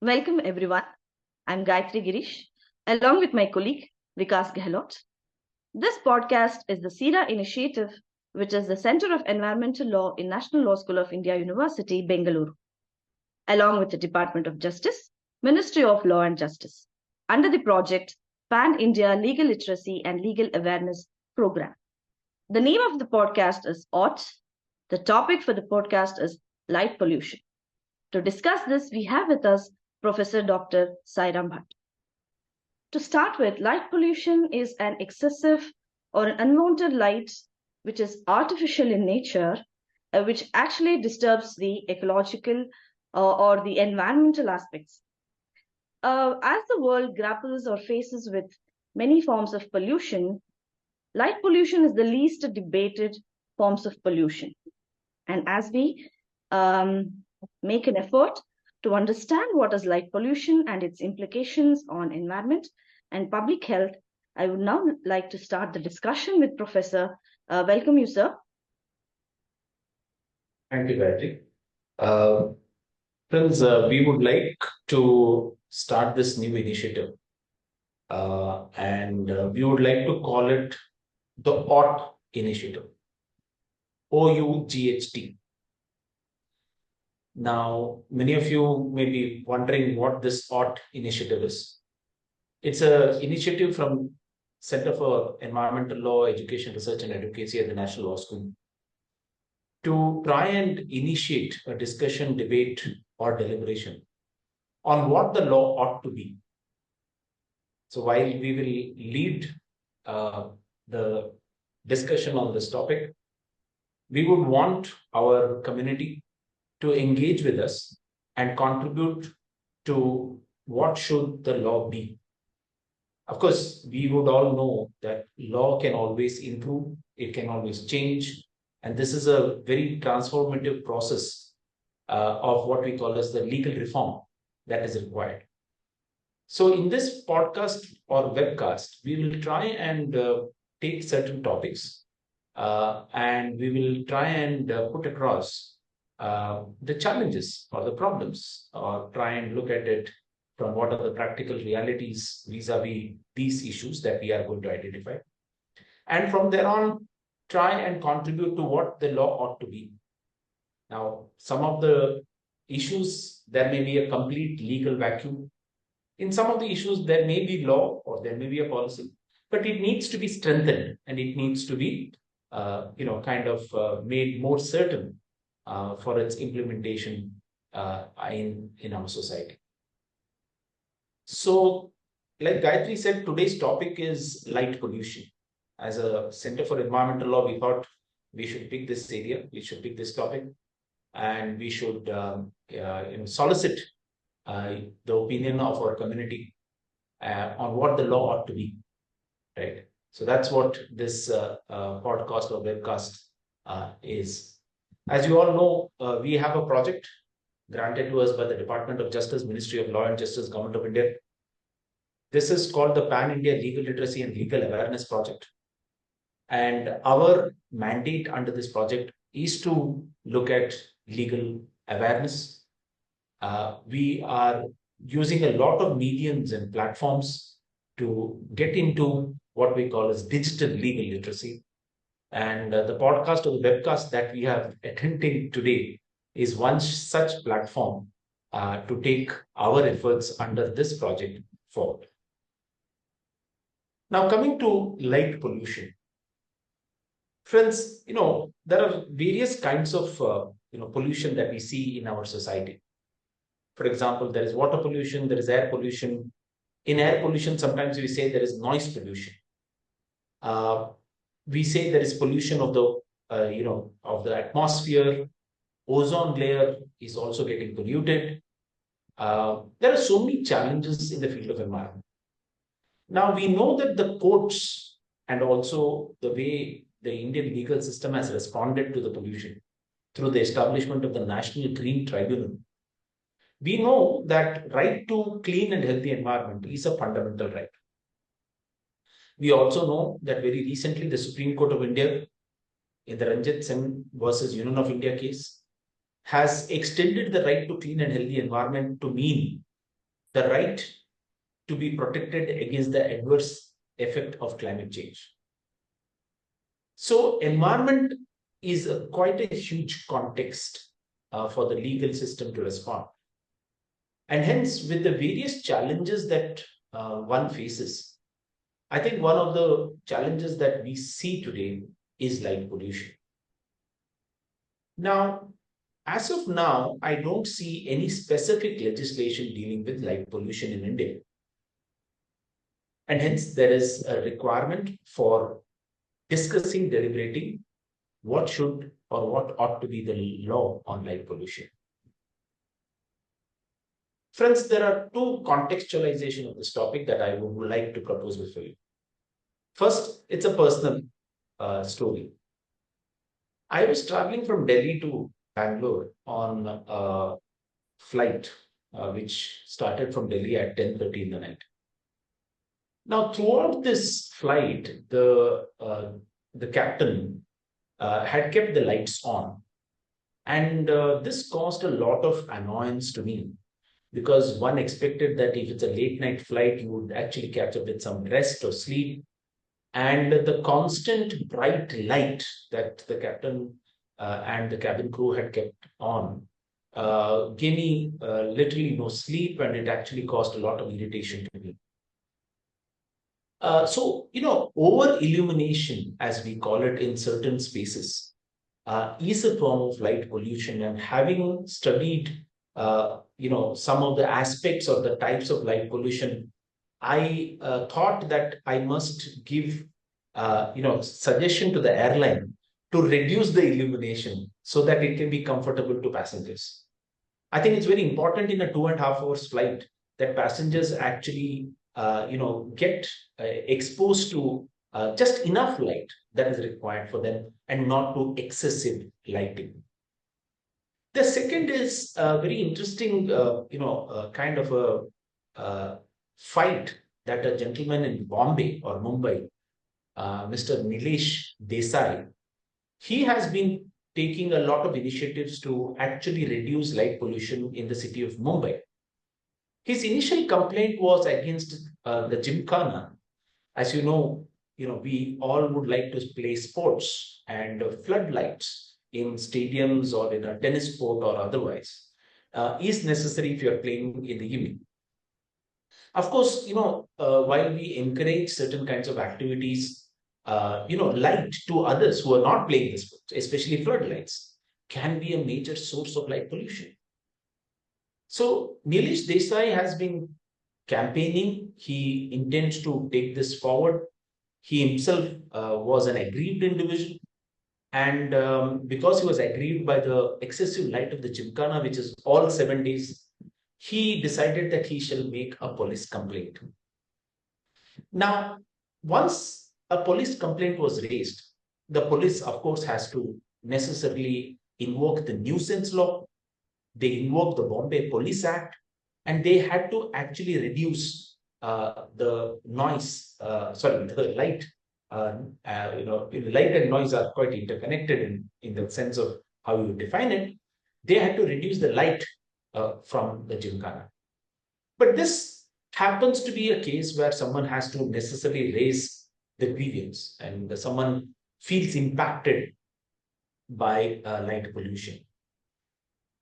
Welcome everyone. I'm Gayathri Gireesh, along with my colleague Vikas Gehlot. This podcast is the CEERA initiative, which is the Center of Environmental Law in National Law School of India University, Bengaluru, along with the Department of Justice, Ministry of Law and Justice, under the project Pan India Legal Literacy and Legal Awareness Program. The name of the podcast is OUGHT. The topic for the podcast is light pollution. To discuss this, we have with us Professor Dr. Sairam Bhat. To start with, light pollution is an excessive or an unwanted light which is artificial in nature, which actually disturbs the ecological or the environmental aspects. As the world grapples or faces with many forms of pollution, light pollution is the least debated forms of pollution. And as we make an effort to understand what is light pollution and its implications on environment and public health, I would now like to start the discussion with Professor. Welcome you, sir. Thank you, Gayatri. Friends, we would like to start this new initiative and we would like to call it the OUGHT initiative, OUGHT. Now, many of you may be wondering what this OUGHT initiative is. It's an initiative from Center for Environmental Law, Education, Research and Advocacy at the National Law School to try and initiate a discussion, debate, or deliberation on what the law ought to be. So while we will lead the discussion on this topic, we would want our community to engage with us and contribute to what should the law be. Of course, we would all know that law can always improve, it can always change, and this is a very transformative process of what we call as the legal reform that is required. So in this podcast or webcast, we will try and take certain topics and we will try and put across the challenges or the problems, or try and look at it from what are the practical realities vis-a-vis these issues that we are going to identify. And from there on, try and contribute to what the law ought to be. Now, some of the issues, there may be a complete legal vacuum. In some of the issues, there may be law or there may be a policy, but it needs to be strengthened and it needs to be, made more certain for its implementation in our society. So, like Gayatri said, today's topic is light pollution. As a Center for Environmental Law, we thought we should pick this area, we should pick this topic, and we should solicit the opinion of our community on what the law ought to be, right? So that's what this podcast or webcast is. As you all know, we have a project granted to us by the Department of Justice, Ministry of Law and Justice, Government of India. This is called the Pan India Legal Literacy and Legal Awareness Project. And our mandate under this project is to look at legal awareness. We are using a lot of mediums and platforms to get into what we call as digital legal literacy. And the podcast or the webcast that we are attending today is one such platform to take our efforts under this project forward. Now, coming to light pollution. Friends, there are various kinds of pollution that we see in our society. For example, there is water pollution, there is air pollution. In air pollution, sometimes we say there is noise pollution. We say there is pollution of the atmosphere. Ozone layer is also getting polluted. There are so many challenges in the field of environment. Now, we know that the courts and also the way the Indian legal system has responded to the pollution through the establishment of the National Green Tribunal. We know that right to clean and healthy environment is a fundamental right. We also know that very recently the Supreme Court of India in the Ranjit Singh versus Union of India case has extended the right to clean and healthy environment to mean the right to be protected against the adverse effect of climate change. So environment is quite a huge context for the legal system to respond. And hence, with the various challenges that one faces, I think one of the challenges that we see today is light pollution. Now, as of now, I don't see any specific legislation dealing with light pollution in India. And hence, there is a requirement for discussing, deliberating what should or what ought to be the law on light pollution. Friends, there are two contextualization of this topic that I would like to propose before you. First, it's a personal story. I was traveling from Delhi to Bangalore on a flight which started from Delhi at 10:30 in the night. Now, throughout this flight, the captain had kept the lights on, and this caused a lot of annoyance to me because one expected that if it's a late night flight, you would actually catch up with some rest or sleep. And the constant bright light that the captain and the cabin crew had kept on gave me literally no sleep, and it actually caused a lot of irritation to me. Over illumination, as we call it in certain spaces, is a form of light pollution. And having studied, some of the aspects of the types of light pollution, I thought that I must give, suggestion to the airline to reduce the illumination so that it can be comfortable to passengers. I think it's very important in a 2.5 hours flight that passengers actually, get exposed to just enough light that is required for them and not to excessive lighting. The second is a very interesting, kind of a fight that a gentleman in Bombay or Mumbai, Mr. Nilesh Desai, he has been taking a lot of initiatives to actually reduce light pollution in the city of Mumbai. His initial complaint was against the Gymkhana. As we all would like to play sports, and floodlights in stadiums or in a tennis court or otherwise is necessary if you're playing in the evening. Of course, while we encourage certain kinds of activities, light to others who are not playing the sports, especially floodlights, can be a major source of light pollution. So Nilesh Desai has been campaigning. He intends to take this forward. He himself was an aggrieved individual. And because he was aggrieved by the excessive light of the Gymkhana, which is all 7 days, he decided that he shall make a police complaint. Now, once a police complaint was raised, the police, of course, has to necessarily invoke the nuisance law. They invoked the Bombay Police Act, and they had to actually reduce the noise, the light. Light and noise are quite interconnected in the sense of how you define it. They had to reduce the light from the Gymkhana. But this happens to be a case where someone has to necessarily raise the grievance and someone feels impacted by light pollution.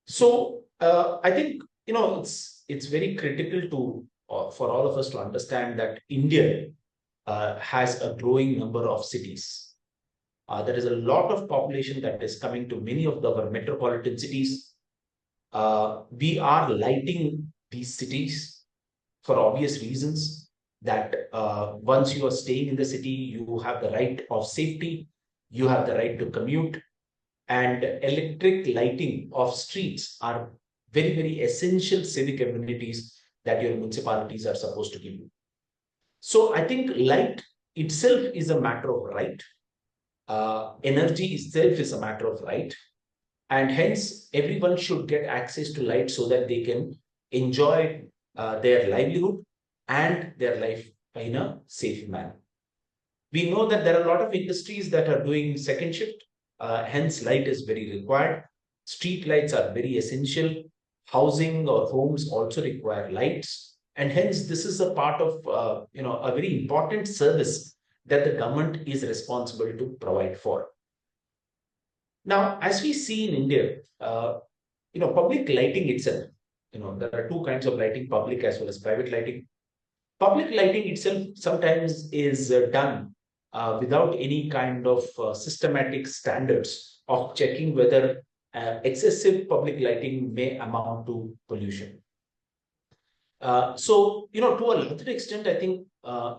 So I think it's very critical to for all of us to understand that India has a growing number of cities. There is a lot of population that is coming to many of our metropolitan cities. We are lighting these cities for obvious reasons that once you are staying in the city, you have the right of safety, you have the right to commute, and electric lighting of streets are very, very essential civic amenities that your municipalities are supposed to give you. So I think light itself is a matter of right. Energy itself is a matter of right. And hence, everyone should get access to light so that they can enjoy their livelihood and their life in a safe manner. We know that there are a lot of industries that are doing second shift. Hence, light is very required. Street lights are very essential. Housing or homes also require lights. And hence, this is a part of a very important service that the government is responsible to provide for. Now, as we see in India, public lighting itself, there are two kinds of lighting, public as well as private lighting. Public lighting itself sometimes is done without any kind of systematic standards of checking whether excessive public lighting may amount to pollution. To a larger extent, I think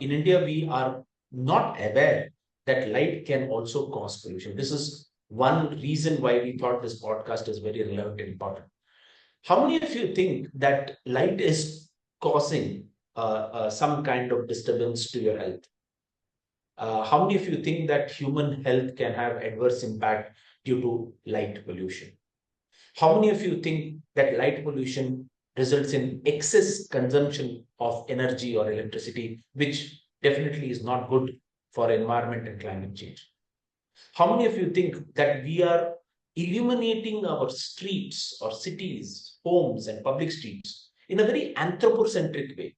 in India, we are not aware that light can also cause pollution. This is one reason why we thought this podcast is very relevant and important. How many of you think that light is causing some kind of disturbance to your health? How many of you think that human health can have adverse impact due to light pollution? How many of you think that light pollution results in excess consumption of energy or electricity, which definitely is not good for environment and climate change? How many of you think that we are illuminating our streets or cities, homes, and public streets in a very anthropocentric way?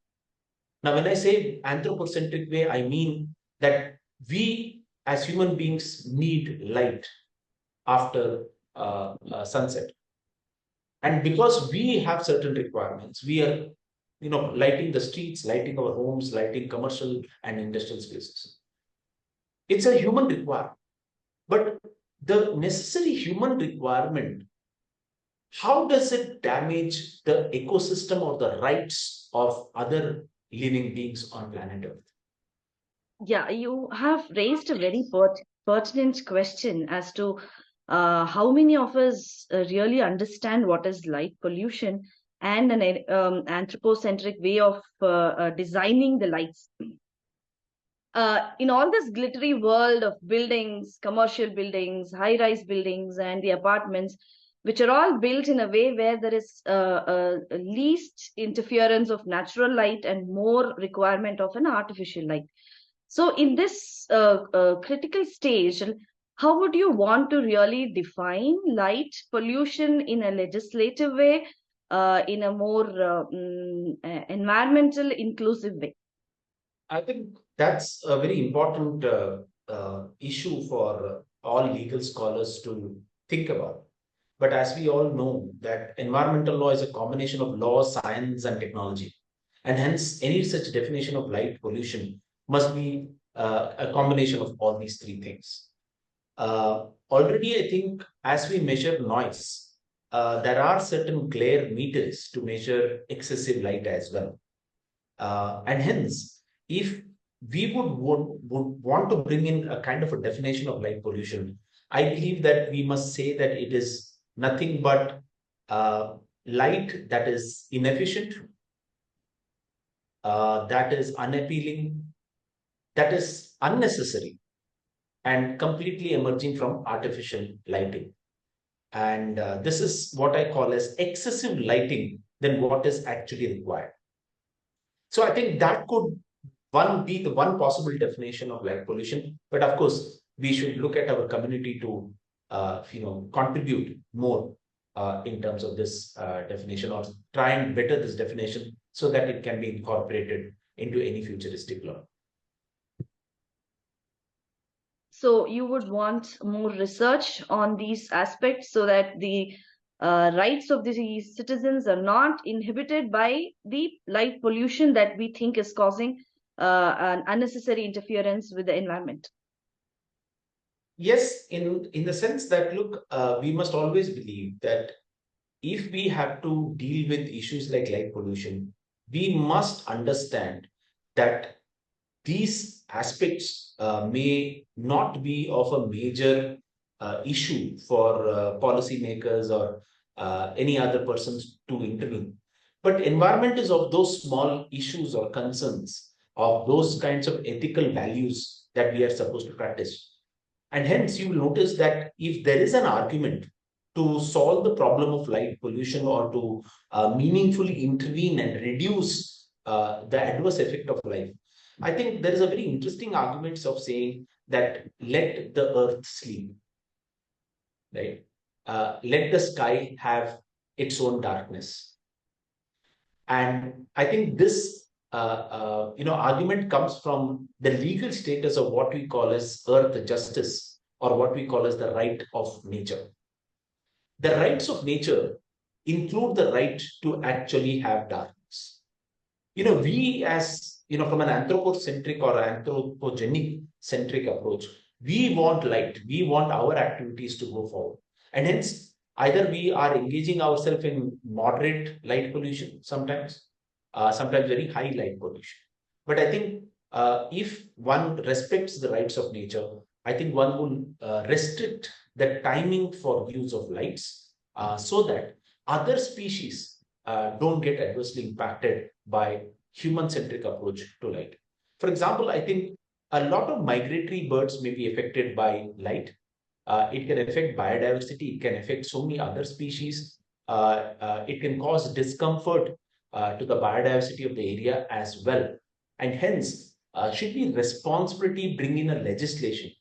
Now, when I say anthropocentric way, I mean that we as human beings need light after sunset. And because we have certain requirements, we are lighting the streets, lighting our homes, lighting commercial and industrial spaces. It's a human requirement. But the necessary human requirement, how does it damage the ecosystem or the rights of other living beings on planet Earth? Yeah, you have raised a very pertinent question as to how many of us really understand what is light pollution and an anthropocentric way of designing the lights. In all this glittery world of buildings, commercial buildings, high-rise buildings, and the apartments, which are all built in a way where there is least interference of natural light and more requirement of an artificial light. So in this critical stage, how would you want to really define light pollution in a legislative way, in a more environmental inclusive way? I think that's a very important issue for all legal scholars to think about. But as we all know, that environmental law is a combination of law, science, and technology. And hence, any such definition of light pollution must be a combination of all these three things. Already, I think, as we measure noise, there are certain glare meters to measure excessive light as well. And hence, if we would want to bring in a kind of a definition of light pollution, I believe that we must say that it is nothing but light that is inefficient, that is unappealing, that is unnecessary, and completely emerging from artificial lighting. And this is what I call as excessive lighting than what is actually required. So I think that could be the one possible definition of light pollution. But of course, we should look at our community to contribute more in terms of this definition, or try and better this definition so that it can be incorporated into any futuristic law. So you would want more research on these aspects so that the rights of the citizens are not inhibited by the light pollution that we think is causing an unnecessary interference with the environment. Yes, in the sense that, look, we must always believe that if we have to deal with issues like light pollution, we must understand that these aspects may not be of a major issue for policymakers or any other persons to intervene. But environment is of those small issues or concerns, of those kinds of ethical values that we are supposed to practice. And hence, you will notice that if there is an argument to solve the problem of light pollution, or to meaningfully intervene and reduce the adverse effect of life, I think there is a very interesting argument of saying that let the earth sleep, right? Let the sky have its own darkness. And I think this argument comes from the legal status of what we call as earth justice, or what we call as the right of nature. The rights of nature include the right to actually have darkness. We as, from an anthropocentric or anthropogenic centric approach, we want light. We want our activities to go forward. And hence, either we are engaging ourselves in moderate light pollution sometimes, sometimes very high light pollution. But I think if one respects the rights of nature, I think one will restrict the timing for use of lights so that other species don't get adversely impacted by human-centric approach to light. For example, I think a lot of migratory birds may be affected by light. It can affect biodiversity. It can affect so many other species. It can cause discomfort to the biodiversity of the area as well. And hence, should be responsibility bring in a legislation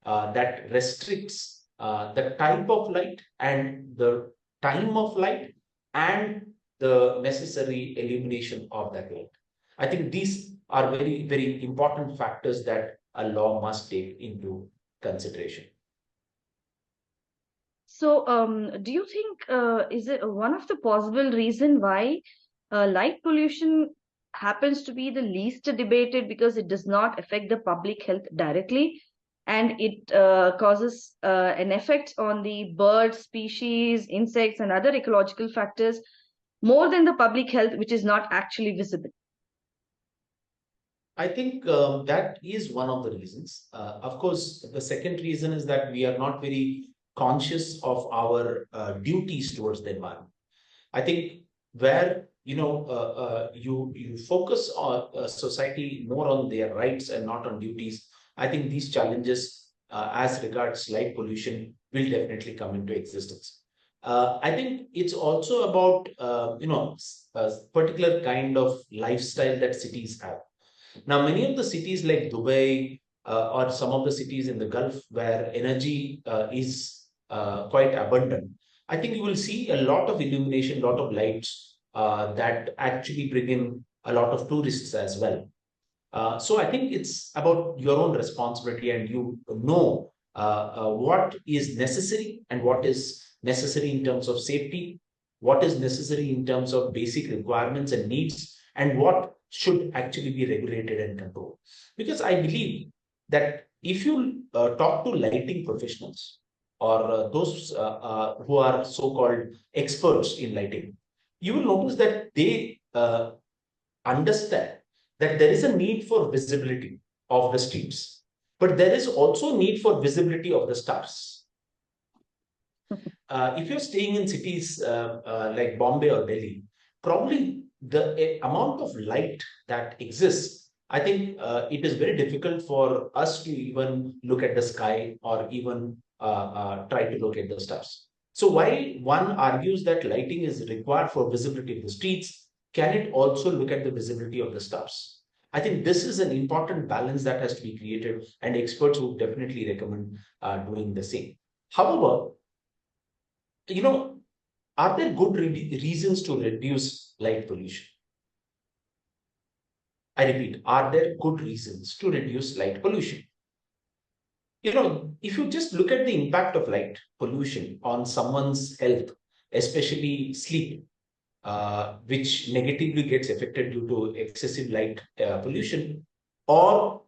that restricts the type of light and the time of light and the necessary illumination of that light. I think these are very, very important factors that a law must take into consideration. So, do you think is it one of the possible reason why light pollution happens to be the least debated because it does not affect the public health directly, and it causes an effect on the bird species, insects, and other ecological factors more than the public health, which is not actually visible? I think that is one of the reasons. Of course, the second reason is that we are not very conscious of our duties towards the environment. I think where you focus on society more on their rights and not on duties, I think these challenges as regards light pollution will definitely come into existence. I think it's also about a particular kind of lifestyle that cities have. Now, many of the cities like Dubai or some of the cities in the Gulf where energy is quite abundant, I think you will see a lot of illumination, a lot of lights that actually bring in a lot of tourists as well. So I think it's about your own responsibility, and you know what is necessary and what is necessary in terms of safety, what is necessary in terms of basic requirements and needs, and what should actually be regulated and controlled. Because I believe that if you talk to lighting professionals or those who are so-called experts in lighting, you will notice that they understand that there is a need for visibility of the streets, but there is also need for visibility of the stars. If you're staying in cities like Bombay or Delhi, probably the amount of light that exists, I think it is very difficult for us to even look at the sky or even try to locate the stars. So while one argues that lighting is required for visibility of the streets, can it also look at the visibility of the stars? I think this is an important balance that has to be created, and experts would definitely recommend doing the same. However, are there good reasons to reduce light pollution? I repeat, are there good reasons to reduce light pollution? If you just look at the impact of light pollution on someone's health, especially sleep, which negatively gets affected due to excessive light pollution, or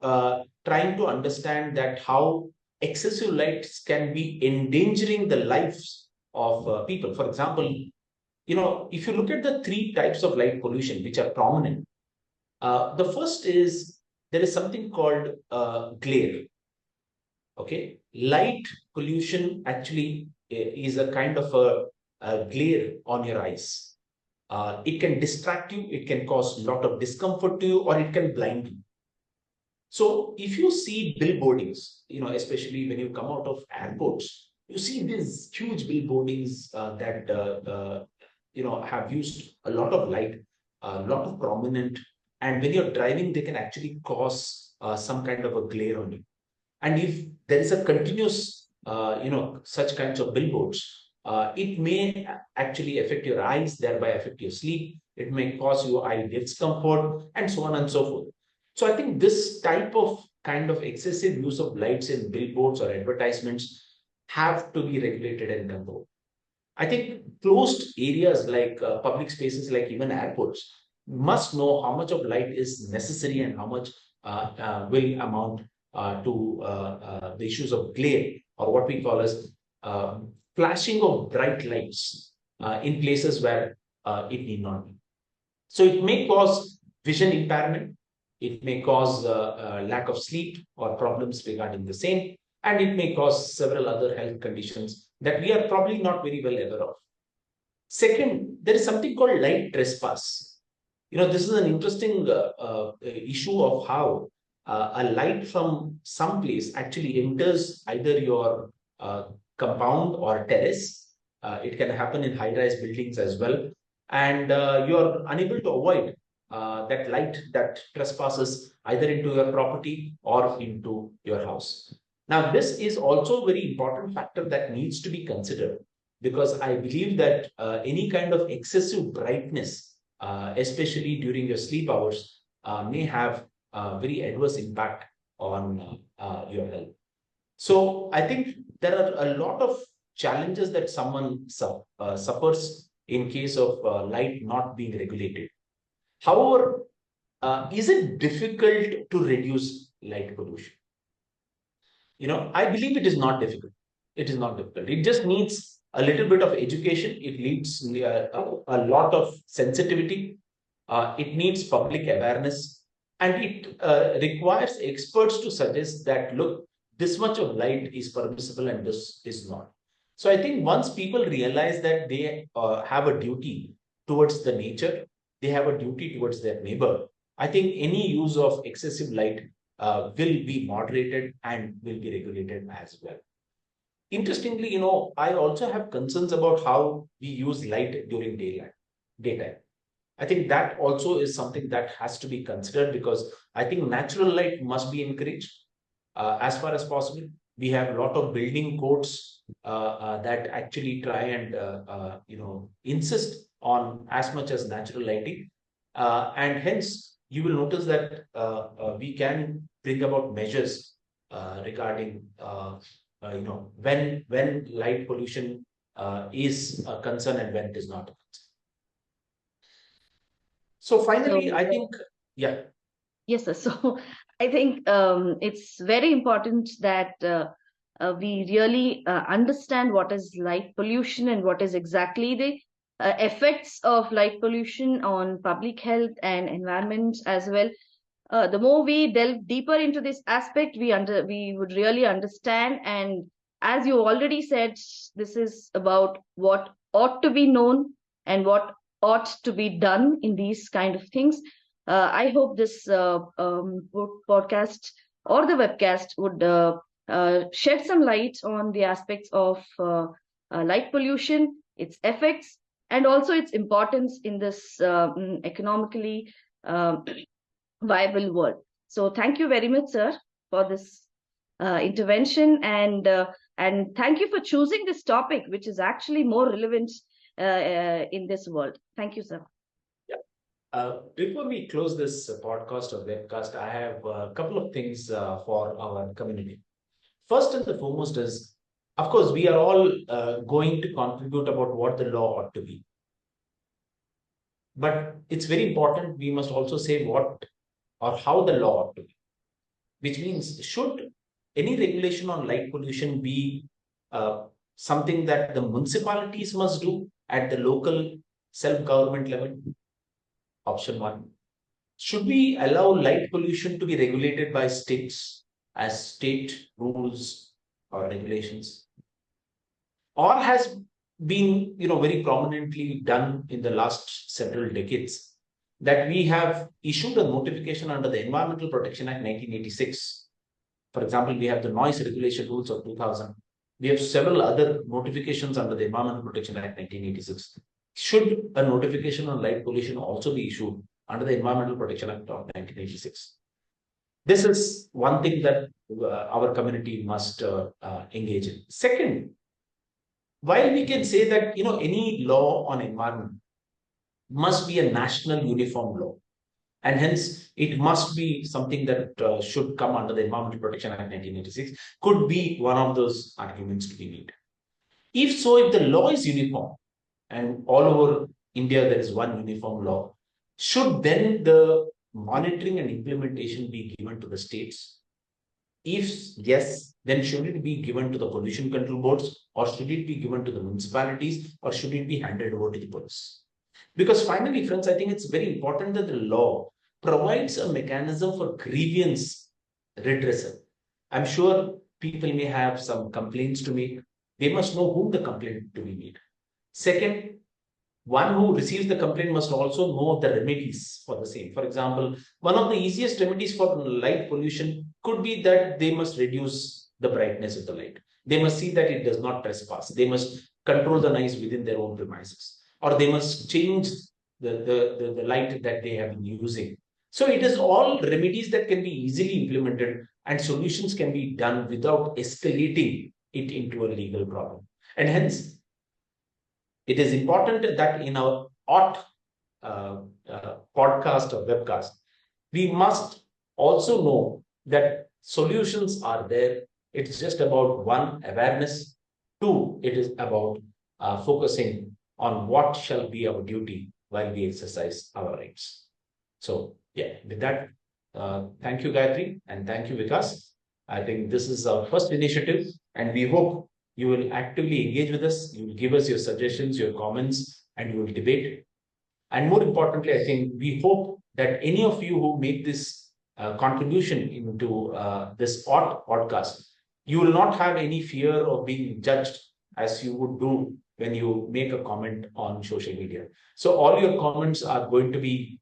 trying to understand that how excessive lights can be endangering the lives of people. For example, if you look at the three types of light pollution which are prominent, the first is there is something called glare. Okay, light pollution actually is a kind of a glare on your eyes. It can distract you, it can cause a lot of discomfort to you, or it can blind you. So if you see billboardings, especially when you come out of airports, you see these huge billboardings that have used a lot of light, a lot of prominent, and when you're driving, they can actually cause some kind of a glare on you. And if there is a continuous, such kinds of billboards, It may actually affect your eyes, thereby affect your sleep. It may cause you eye discomfort, and so on and so forth. So I think this type of kind of excessive use of lights in billboards or advertisements have to be regulated and controlled. I think closed areas like public spaces, like even airports, must know how much of light is necessary and how much will amount to the issues of glare, or what we call as uh, flashing of bright lights in places where it need not be. So it may cause vision impairment, it may cause lack of sleep or problems regarding the same, and it may cause several other health conditions that we are probably not very well aware of. Second, there is something called light trespass. This is an interesting issue of how a light from some place actually enters either your compound or terrace. It can happen in high-rise buildings as well, and you're unable to avoid that light that trespasses either into your property or into your house. Now, this is also a very important factor that needs to be considered, because I believe that any kind of excessive brightness, especially during your sleep hours, may have a very adverse impact on your health. So I think there are a lot of challenges that someone suffers in case of light not being regulated. However, is it difficult to reduce light pollution? I believe it is not difficult. It is not difficult. It just needs a little bit of education. It needs a lot of sensitivity. It needs public awareness, and it requires experts to suggest that, look, this much of light is permissible and this is not. So I think once people realize that they have a duty towards the nature, they have a duty towards their neighbor, I think any use of excessive light will be moderated and will be regulated as well. Interestingly, I also have concerns about how we use light during daytime. I think that also is something that has to be considered, because I think natural light must be encouraged as far as possible. We have a lot of building codes that actually try and insist on as much as natural lighting, and hence you will notice that we can bring about measures regarding when light pollution is a concern and when it is not a concern. So finally, So, I think, yeah. yes, sir. So I think it's very important that we really understand what is light pollution and what is exactly the effects of light pollution on public health and environment as well. The more we delve deeper into this aspect, we would really understand. And as you already said, this is about what ought to be known and what ought to be done in these kind of things. I hope this podcast or the webcast would shed some light on the aspects of light pollution, its effects, and also its importance in this economically viable world. So thank you very much, sir, for this intervention, and thank you for choosing this topic, which is actually more relevant in this world. Thank you, sir. Before we close this podcast or webcast, I have a couple of things for our community. First and the foremost is, of course, we are all going to contribute about what the law ought to be. But it's very important, we must also say what or how the law ought to be. Which means, should any regulation on light pollution be something that the municipalities must do at the local self-government level? Option one. Should we allow light pollution to be regulated by states as state rules or regulations? Or has been, very prominently done in the last several decades, that we have issued a notification under the Environmental Protection Act 1986. For example, we have the noise regulation rules of 2000. We have several other notifications under the Environmental Protection Act 1986. Should a notification on light pollution also be issued under the Environmental Protection Act of 1986? This is one thing that our community must engage in. Second, while we can say that, any law on environment must be a national uniform law, and hence it must be something that should come under the Environmental Protection Act 1986, could be one of those arguments to be made. If so, if the law is uniform and all over India there is one uniform law, should then the monitoring and implementation be given to the states? If yes, then should it be given to the pollution control boards, or should it be given to the municipalities, or should it be handed over to the police? Because finally, friends, I think it's very important that the law provides a mechanism for grievance redressal. I'm sure people may have some complaints to make. They must know whom the complaint to be made. Second, one who receives the complaint must also know the remedies for the same. For example, one of the easiest remedies for light pollution could be that they must reduce the brightness of the light. They must see that it does not trespass. They must control the noise within their own premises, or they must change the light that they have been using. So it is all remedies that can be easily implemented, and solutions can be done without escalating it into a legal problem. And hence, it is important that in our ought podcast or webcast, we must also know that solutions are there. It's just about one, awareness. Two, it is about focusing on what shall be our duty while we exercise our rights. So, yeah, with that, thank you, Gayatri, and thank you, Vikas. I think this is our first initiative, and we hope you will actively engage with us. You will give us your suggestions, your comments, and you will debate. And more importantly, I think we hope that any of you who make this contribution into this podcast, you will not have any fear of being judged as you would do when you make a comment on social media. So all your comments are going to be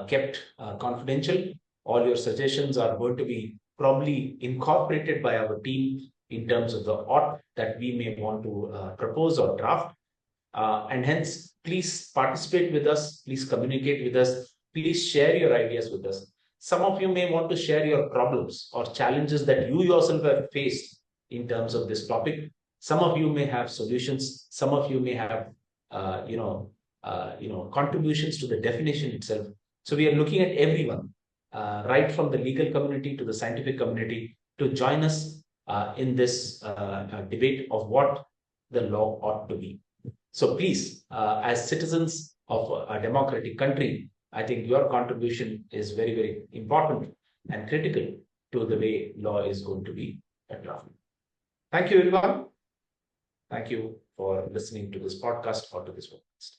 kept confidential. All your suggestions are going to be probably incorporated by our team in terms of the ought that we may want to propose or draft. And hence, please participate with us, please communicate with us, please share your ideas with us. Some of you may want to share your problems or challenges that you yourself have faced in terms of this topic. Some of you may have solutions, some of you may have, contributions to the definition itself. So we are looking at everyone, right from the legal community to the scientific community, to join us in this debate of what the law ought to be. So please, as citizens of a democratic country, I think your contribution is very, very important and critical to the way law is going to be drafted. Thank you, everyone. Thank you for listening to this podcast or to this podcast.